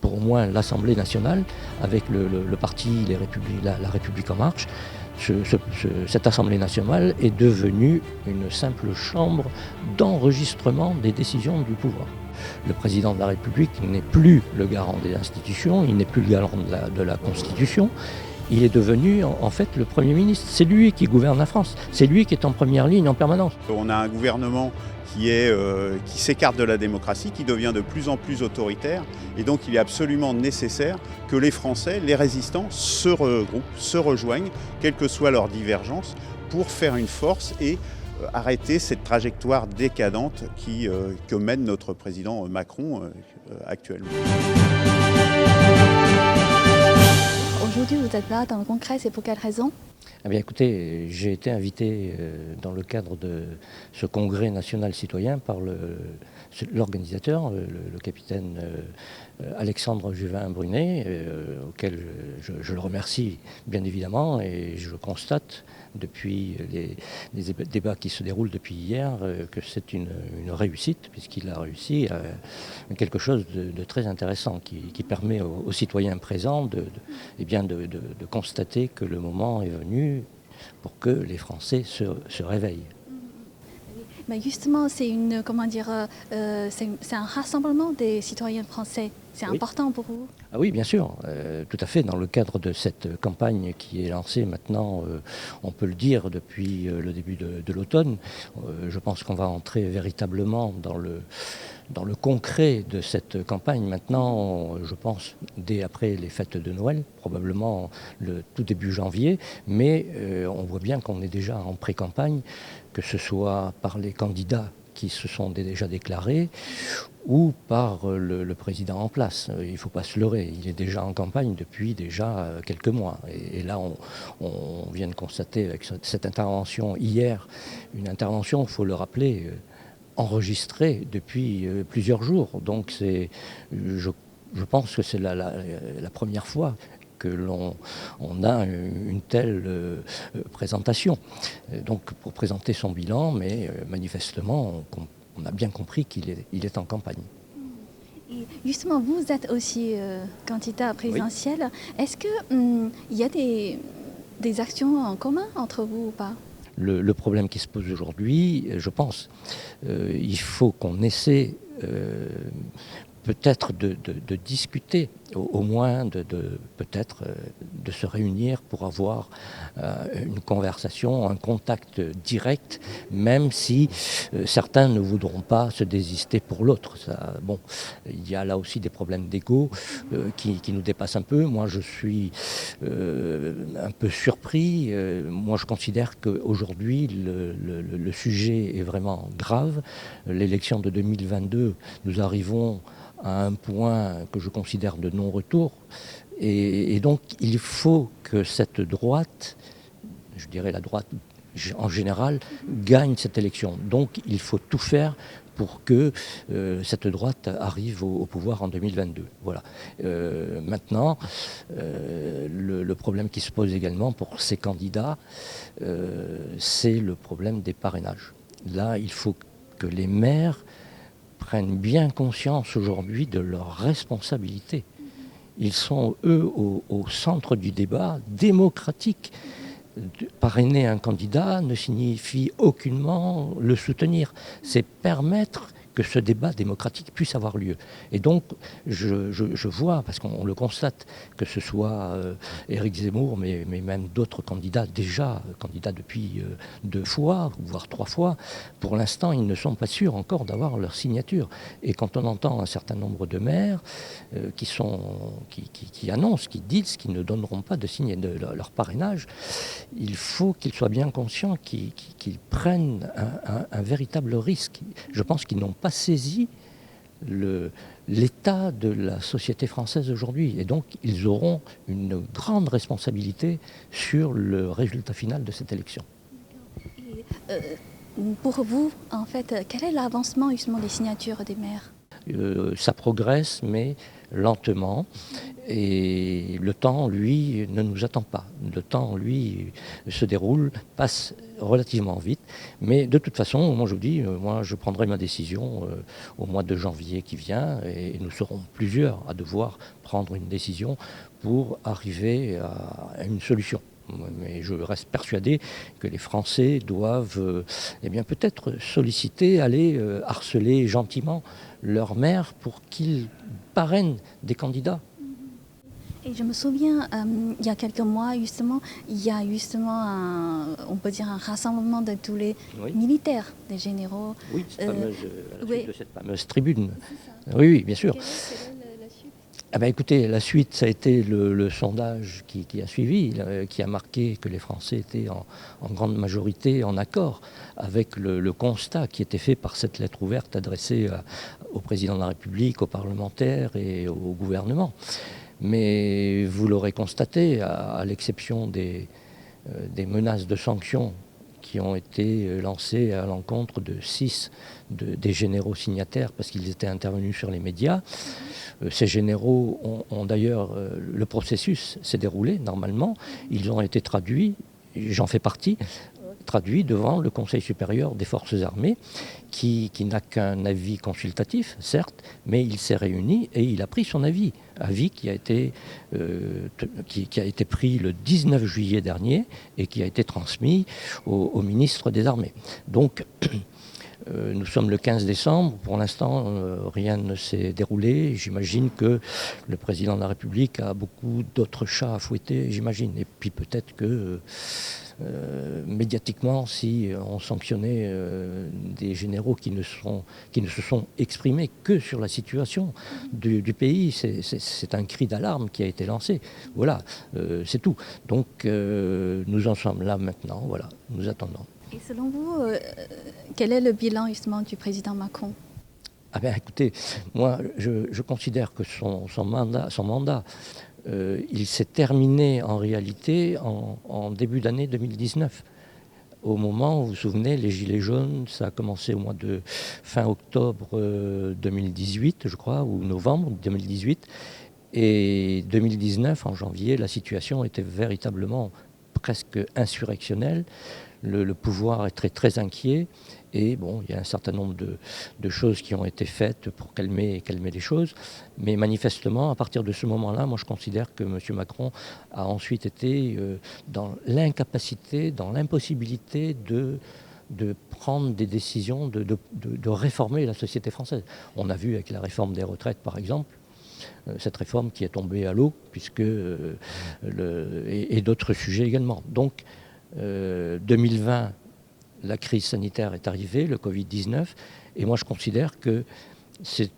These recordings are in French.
pour au moins l'Assemblée nationale, avec le parti la République en marche. Cette Assemblée nationale est devenue une simple chambre d'enregistrement des décisions du pouvoir. Le président de la République n'est plus le garant des institutions, il n'est plus le garant de la Constitution. Il est devenu en fait le Premier ministre. C'est lui qui gouverne la France. C'est lui qui est en première ligne en permanence. On a un gouvernement qui s'écarte de la démocratie, qui devient de plus en plus autoritaire. Et donc il est absolument nécessaire que les Français, les résistants, se regroupent, se rejoignent, quelles que soient leurs divergences, pour faire une force et arrêter cette trajectoire décadente que mène notre président Macron actuellement. Aujourd'hui, vous êtes là dans le congrès, c'est pour quelle raison ? Eh bien, écoutez, j'ai été invité dans le cadre de ce congrès national citoyen par l'organisateur, le capitaine Alexandre Juvin-Brunet, auquel je le remercie bien évidemment, et je constate depuis les débats qui se déroulent depuis hier que c'est une réussite, puisqu'il a réussi à quelque chose de très intéressant qui permet aux citoyens présents de constater que le moment est venu pour que les Français se réveillent. Mais justement, c'est un rassemblement des citoyens français. C'est important pour vous ? Ah oui, bien sûr, tout à fait. Dans le cadre de cette campagne qui est lancée maintenant, on peut le dire, depuis le début de l'automne, je pense qu'on va entrer véritablement dans le concret de cette campagne. Maintenant, je pense, dès après les fêtes de Noël, probablement le tout début janvier, mais on voit bien qu'on est déjà en pré-campagne, que ce soit par les candidats qui se sont déjà déclarés ou par le président en place. Il ne faut pas se leurrer, il est déjà en campagne depuis déjà quelques mois. Et là, on vient de constater avec cette intervention hier, une intervention, il faut le rappeler, enregistrée depuis plusieurs jours. Donc je pense que c'est la première fois que l'on a une telle présentation. Donc pour présenter son bilan, mais manifestement, on a bien compris qu'il est en campagne. Et justement, vous êtes aussi candidat présidentiel. Oui. Est-ce qu'il y a des actions en commun entre vous ou pas ? Le problème qui se pose aujourd'hui, je pense, il faut qu'on essaie peut-être de discuter, au moins peut-être de se réunir pour avoir une conversation, un contact direct, même si certains ne voudront pas se désister pour l'autre. Bon, il y a là aussi des problèmes d'ego qui nous dépassent un peu. Moi, je suis un peu surpris. Moi, je considère qu'aujourd'hui, le sujet est vraiment grave. L'élection de 2022, nous arrivons à un point que je considère de non-retour. Et donc, il faut que cette droite, je dirais la droite en général, gagne cette élection. Donc, il faut tout faire pour que cette droite arrive au pouvoir en 2022. Voilà. Maintenant, le problème qui se pose également pour ces candidats, c'est le problème des parrainages. Là, il faut que les maires prennent bien conscience aujourd'hui de leurs responsabilités. Ils sont, eux, au centre du débat démocratique. Parrainer un candidat ne signifie aucunement le soutenir. C'est permettre que ce débat démocratique puisse avoir lieu. Et donc, je vois, parce qu'on le constate, que ce soit Éric Zemmour, mais même d'autres candidats, déjà candidats depuis 2 fois, voire 3 fois, pour l'instant, ils ne sont pas sûrs encore d'avoir leur signature. Et quand on entend un certain nombre de maires qui annoncent, qui disent qu'ils ne donneront pas de leur parrainage, il faut qu'ils soient bien conscients qu'ils prennent un véritable risque. Je pense qu'ils n'ont pas saisi l'état de la société française aujourd'hui. Et donc, ils auront une grande responsabilité sur le résultat final de cette élection. Et, pour vous, en fait, quel est l'avancement justement des signatures des maires ? Ça progresse, mais lentement. Et le temps, lui, ne nous attend pas. Le temps, lui, se déroule, passe relativement vite. Mais de toute façon, moi je vous dis, moi je prendrai ma décision au mois de janvier qui vient et nous serons plusieurs à devoir prendre une décision pour arriver à une solution. Mais je reste persuadé que les Français doivent eh bien, peut-être solliciter, aller harceler gentiment leur maire pour qu'ils parrainent des candidats. Et je me souviens, il y a quelques mois, justement, il y a justement, on peut dire, un rassemblement de tous les militaires, des généraux. Oui, à la suite de cette fameuse tribune. Oui, bien sûr. Quelle est la suite ? Ah ben écoutez, la suite, ça a été le sondage qui a suivi, qui a marqué que les Français étaient en grande majorité en accord avec le constat qui était fait par cette lettre ouverte adressée au président de la République, aux parlementaires et au gouvernement. Mais vous l'aurez constaté, à l'exception des menaces de sanctions qui ont été lancées à l'encontre de 6 des généraux signataires parce qu'ils étaient intervenus sur les médias. Ces généraux ont d'ailleurs, le processus s'est déroulé normalement, ils ont été traduits, j'en fais partie, traduits devant le Conseil supérieur des forces armées qui n'a qu'un avis consultatif, certes, mais il s'est réuni et il a pris son avis qui a été pris le 19 juillet dernier et qui a été transmis au ministre des Armées. Donc, nous sommes le 15 décembre, pour l'instant rien ne s'est déroulé. J'imagine que le président de la République a beaucoup d'autres chats à fouetter, j'imagine. Et puis peut-être que médiatiquement, si on sanctionnait des généraux qui ne se sont exprimés que sur la situation du pays, c'est un cri d'alarme qui a été lancé. Voilà, c'est tout. Donc nous en sommes là maintenant, voilà, nous attendons. Et selon vous, quel est le bilan justement du président Macron ? Ah ben écoutez, moi je considère que son mandat il s'est terminé en réalité en début d'année 2019. Au moment où, vous vous souvenez, les Gilets jaunes, ça a commencé au mois de fin octobre 2018, je crois, ou novembre 2018. Et 2019, en janvier, la situation était véritablement presque insurrectionnelle. Le pouvoir est très inquiet. Et bon, il y a un certain nombre de choses qui ont été faites pour calmer les choses. Mais manifestement, à partir de ce moment-là, moi je considère que M. Macron a ensuite été dans l'incapacité, dans l'impossibilité de prendre des décisions, de réformer la société française. On a vu avec la réforme des retraites, par exemple, cette réforme qui est tombée à l'eau, et d'autres sujets également. Donc, 2020, la crise sanitaire est arrivée, le Covid-19, et moi je considère que c'est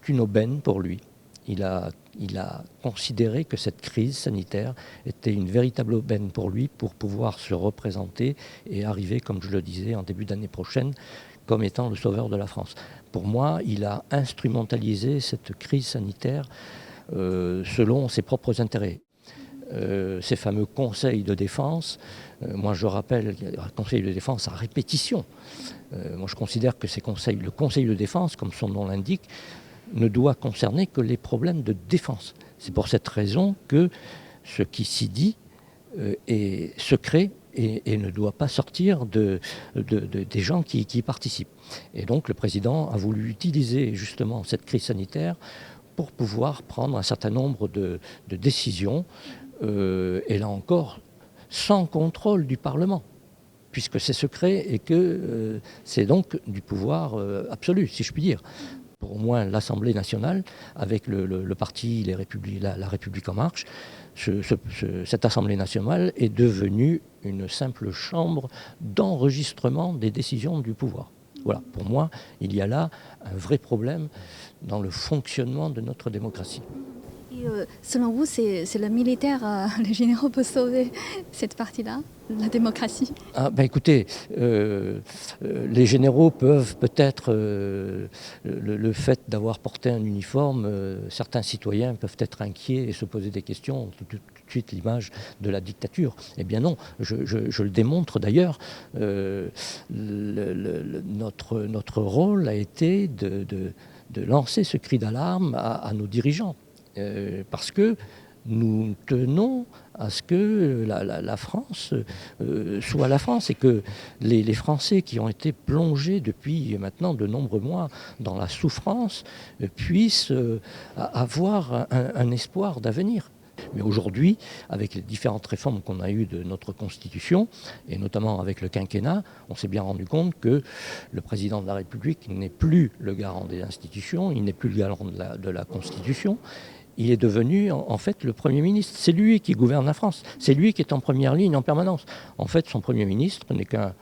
une aubaine pour lui. Il a considéré que cette crise sanitaire était une véritable aubaine pour lui pour pouvoir se représenter et arriver, comme je le disais, en début d'année prochaine, comme étant le sauveur de la France. Pour moi, il a instrumentalisé cette crise sanitaire selon ses propres intérêts. Ces fameux conseils de défense, moi je rappelle qu'il y a un conseil de défense à répétition. Moi je considère que le conseil de défense, comme son nom l'indique, ne doit concerner que les problèmes de défense. C'est pour cette raison que ce qui s'y dit est secret et ne doit pas sortir des gens qui y participent. Et donc le président a voulu utiliser justement cette crise sanitaire pour pouvoir prendre un certain nombre de décisions, et là encore, sans contrôle du Parlement, puisque c'est secret et que c'est donc du pouvoir absolu, si je puis dire. Pour au moins l'Assemblée nationale, avec le parti la République en marche, cette Assemblée nationale est devenue une simple chambre d'enregistrement des décisions du pouvoir. Voilà, pour moi, il y a là un vrai problème dans le fonctionnement de notre démocratie. Et selon vous, c'est le militaire, les généraux peuvent sauver cette partie-là, la démocratie ? Ah, ben écoutez, les généraux peuvent peut-être, le fait d'avoir porté un uniforme, certains citoyens peuvent être inquiets et se poser des questions, tout de suite l'image de la dictature. Eh bien non, je le démontre d'ailleurs, notre rôle a été de lancer ce cri d'alarme à nos dirigeants. parce que nous tenons à ce que la France soit la France et que les Français qui ont été plongés depuis maintenant de nombreux mois dans la souffrance puissent avoir un espoir d'avenir. Mais aujourd'hui, avec les différentes réformes qu'on a eues de notre Constitution, et notamment avec le quinquennat, on s'est bien rendu compte que le président de la République n'est plus le garant des institutions, il n'est plus le garant de la Constitution. Il est devenu en fait le Premier ministre. C'est lui qui gouverne la France. C'est lui qui est en première ligne en permanence. En fait, son Premier ministre n'est qu'un,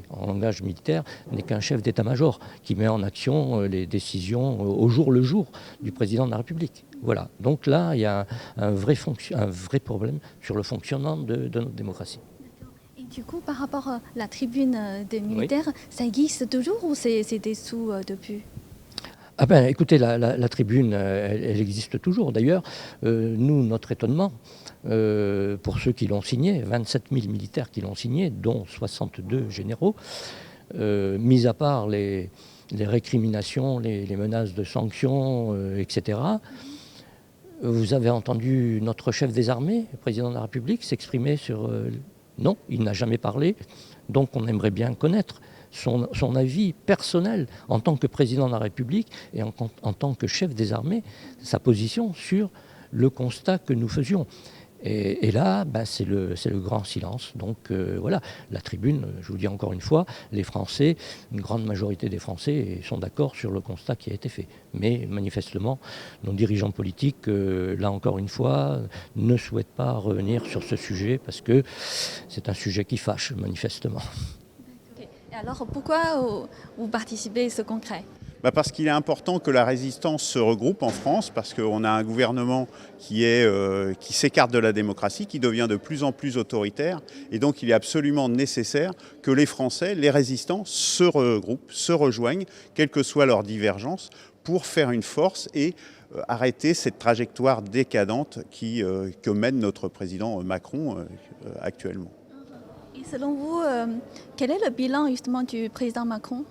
en langage militaire, n'est qu'un chef d'état-major qui met en action les décisions au jour le jour du président de la République. Voilà. Donc là, il y a un vrai problème sur le fonctionnement de notre démocratie. Et du coup, par rapport à la tribune des militaires, oui, ça existe toujours ou c'est dessous depuis ? Ah ben, écoutez, la tribune, elle existe toujours. D'ailleurs, nous, notre étonnement, pour ceux qui l'ont signé, 27 000 militaires qui l'ont signé, dont 62 généraux, mis à part les récriminations, les menaces de sanctions, etc., vous avez entendu notre chef des armées, le président de la République, s'exprimer sur... non, il n'a jamais parlé, donc on aimerait bien connaître son avis personnel en tant que président de la République et en tant que chef des armées, sa position sur le constat que nous faisions. Et là, ben, c'est le grand silence. Donc voilà, la tribune, je vous dis encore une fois, les Français, une grande majorité des Français sont d'accord sur le constat qui a été fait. Mais manifestement, nos dirigeants politiques, là encore une fois, ne souhaitent pas revenir sur ce sujet parce que c'est un sujet qui fâche manifestement. Et alors pourquoi vous participez à ce congrès ? Parce qu'il est important que la résistance se regroupe en France, parce qu'on a un gouvernement qui s'écarte de la démocratie, qui devient de plus en plus autoritaire. Et donc il est absolument nécessaire que les Français, les résistants, se regroupent, se rejoignent, quelles que soient leurs divergences, pour faire une force et arrêter cette trajectoire décadente que mène notre président Macron actuellement. Et selon vous, quel est le bilan justement du président Macron ?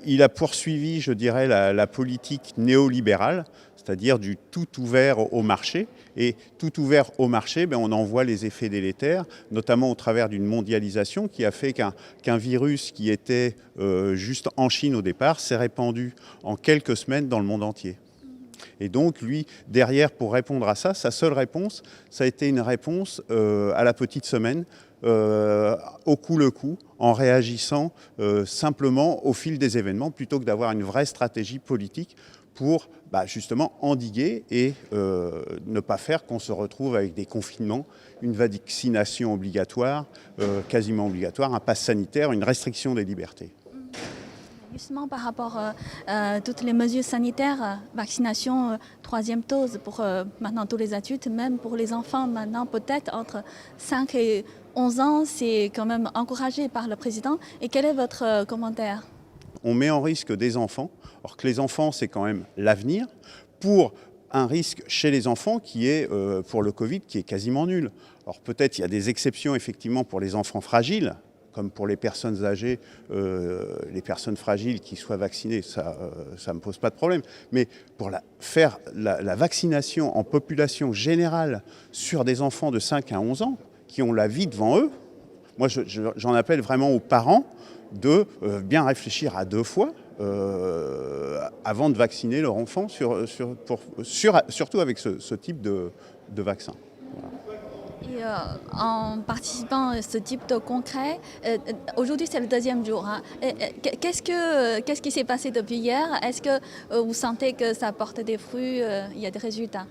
Il a poursuivi, je dirais, la politique néolibérale, c'est-à-dire du tout ouvert au marché. Et tout ouvert au marché, on en voit les effets délétères, notamment au travers d'une mondialisation qui a fait qu'un virus qui était juste en Chine au départ s'est répandu en quelques semaines dans le monde entier. Et donc, lui, derrière, pour répondre à ça, sa seule réponse, ça a été une réponse à la petite semaine, au coup le coup, en réagissant simplement au fil des événements, plutôt que d'avoir une vraie stratégie politique pour justement endiguer et ne pas faire qu'on se retrouve avec des confinements, une vaccination obligatoire, quasiment obligatoire, un pass sanitaire, une restriction des libertés. Justement, par rapport à toutes les mesures sanitaires, vaccination, troisième dose pour maintenant tous les adultes, même pour les enfants maintenant peut-être entre 5 et 11 ans, c'est quand même encouragé par le président. Et quel est votre commentaire ? On met en risque des enfants, alors que les enfants c'est quand même l'avenir, pour un risque chez les enfants qui est, pour le Covid, qui est quasiment nul. Alors peut-être il y a des exceptions effectivement pour les enfants fragiles, comme pour les personnes âgées, les personnes fragiles qui soient vaccinées, ça ne me pose pas de problème. Mais pour faire la vaccination en population générale sur des enfants de 5 à 11 ans, qui ont la vie devant eux, moi j'en appelle vraiment aux parents de bien réfléchir à 2 fois avant de vacciner leur enfant, surtout avec ce type de vaccin. Voilà. Et en participant à ce type de congrès, aujourd'hui c'est le 2e jour. Hein. Qu'est-ce qui s'est passé depuis hier ? Est-ce que vous sentez que ça porte des fruits, il y a des résultats ?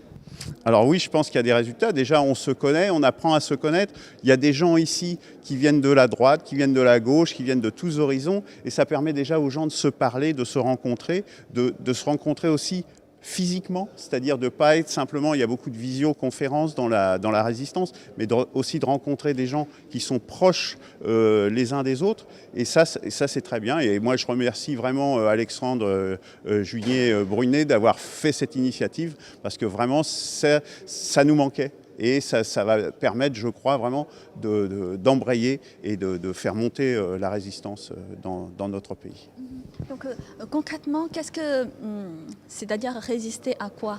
Alors oui, je pense qu'il y a des résultats. Déjà, on se connaît, on apprend à se connaître. Il y a des gens ici qui viennent de la droite, qui viennent de la gauche, qui viennent de tous horizons. Et ça permet déjà aux gens de se parler, de se rencontrer, de se rencontrer aussi physiquement, c'est-à-dire de ne pas être simplement, il y a beaucoup de visioconférences dans la résistance, mais aussi de rencontrer des gens qui sont proches les uns des autres, et ça c'est très bien. Et moi je remercie vraiment Alexandre Juigné-Brunet d'avoir fait cette initiative, parce que vraiment ça nous manquait. Et ça va permettre, je crois, vraiment d'embrayer et de faire monter la résistance dans notre pays. Donc concrètement, c'est-à-dire résister à quoi ?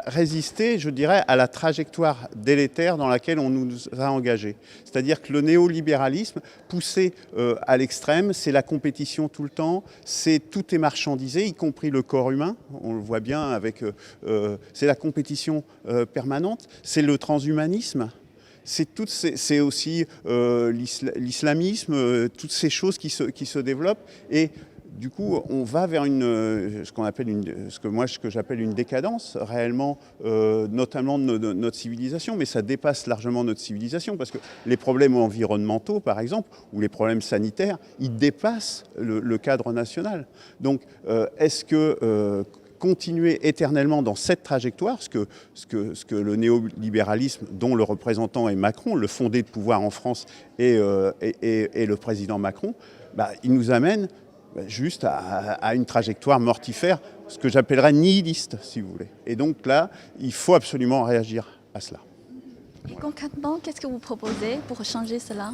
résister, je dirais, à la trajectoire délétère dans laquelle on nous a engagés. C'est-à-dire que le néolibéralisme, poussé à l'extrême, c'est la compétition tout le temps, tout est marchandisé, y compris le corps humain, on le voit bien avec... c'est la compétition permanente, c'est le transhumanisme, c'est aussi l'islamisme, toutes ces choses qui se développent. Et du coup, on va vers ce que j'appelle une décadence réellement, notamment de notre civilisation, mais ça dépasse largement notre civilisation parce que les problèmes environnementaux, par exemple, ou les problèmes sanitaires, ils dépassent le cadre national. Donc, est-ce que continuer éternellement dans cette trajectoire, ce que le néolibéralisme, dont le représentant est Macron, le fondé de pouvoir en France et le président Macron, il nous amène juste à une trajectoire mortifère, ce que j'appellerais nihiliste, si vous voulez. Et donc là, il faut absolument réagir à cela. Et concrètement, qu'est-ce que vous proposez pour changer cela ?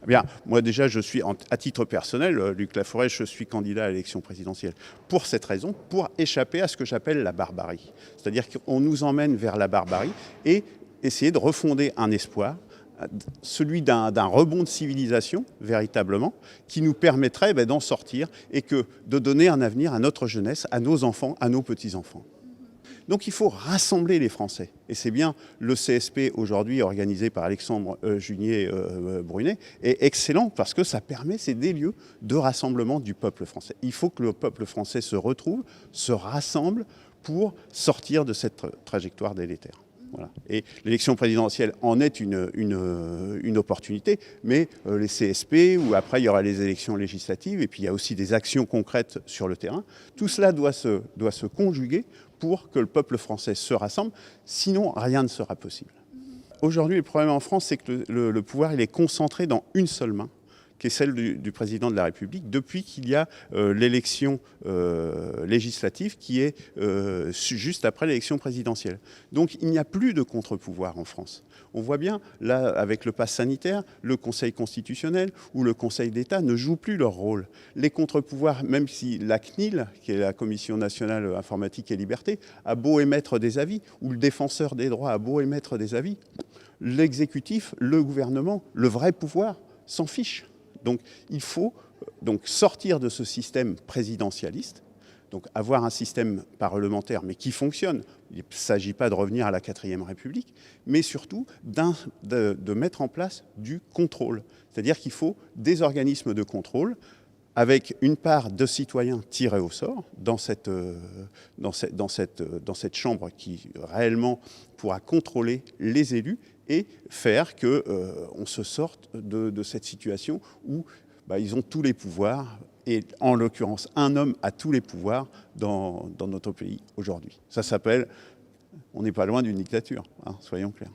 Eh bien, moi déjà, je suis, à titre personnel, Luc Laforest, je suis candidat à l'élection présidentielle pour cette raison, pour échapper à ce que j'appelle la barbarie. C'est-à-dire qu'on nous emmène vers la barbarie et essayer de refonder un espoir, celui d'un rebond de civilisation, véritablement, qui nous permettrait d'en sortir et de donner un avenir à notre jeunesse, à nos enfants, à nos petits-enfants. Donc il faut rassembler les Français. Et c'est bien le CSP aujourd'hui organisé par Alexandre Junier-Brunet est excellent parce que ça permet, c'est des lieux de rassemblement du peuple français. Il faut que le peuple français se retrouve, se rassemble pour sortir de cette trajectoire délétère. Voilà. Et l'élection présidentielle en est une opportunité, mais les CSP, ou après il y aura les élections législatives, et puis il y a aussi des actions concrètes sur le terrain. Tout cela doit se conjuguer pour que le peuple français se rassemble, sinon rien ne sera possible. Aujourd'hui, le problème en France, c'est que le pouvoir il est concentré dans une seule main, qui est celle du président de la République, depuis qu'il y a l'élection législative qui est juste après l'élection présidentielle. Donc il n'y a plus de contre-pouvoir en France. On voit bien, là, avec le pass sanitaire, le Conseil constitutionnel ou le Conseil d'État ne jouent plus leur rôle. Les contre-pouvoirs, même si la CNIL, qui est la Commission nationale informatique et liberté, a beau émettre des avis, ou le défenseur des droits a beau émettre des avis, l'exécutif, le gouvernement, le vrai pouvoir, s'en fiche. Donc il faut sortir de ce système présidentialiste, donc avoir un système parlementaire mais qui fonctionne. Il ne s'agit pas de revenir à la 4e République, mais surtout de mettre en place du contrôle. C'est-à-dire qu'il faut des organismes de contrôle avec une part de citoyens tirés au sort dans cette chambre qui réellement pourra contrôler les élus et faire qu'on se sorte de cette situation où ils ont tous les pouvoirs, et en l'occurrence, un homme a tous les pouvoirs dans notre pays aujourd'hui. Ça s'appelle, on n'est pas loin d'une dictature, soyons clairs.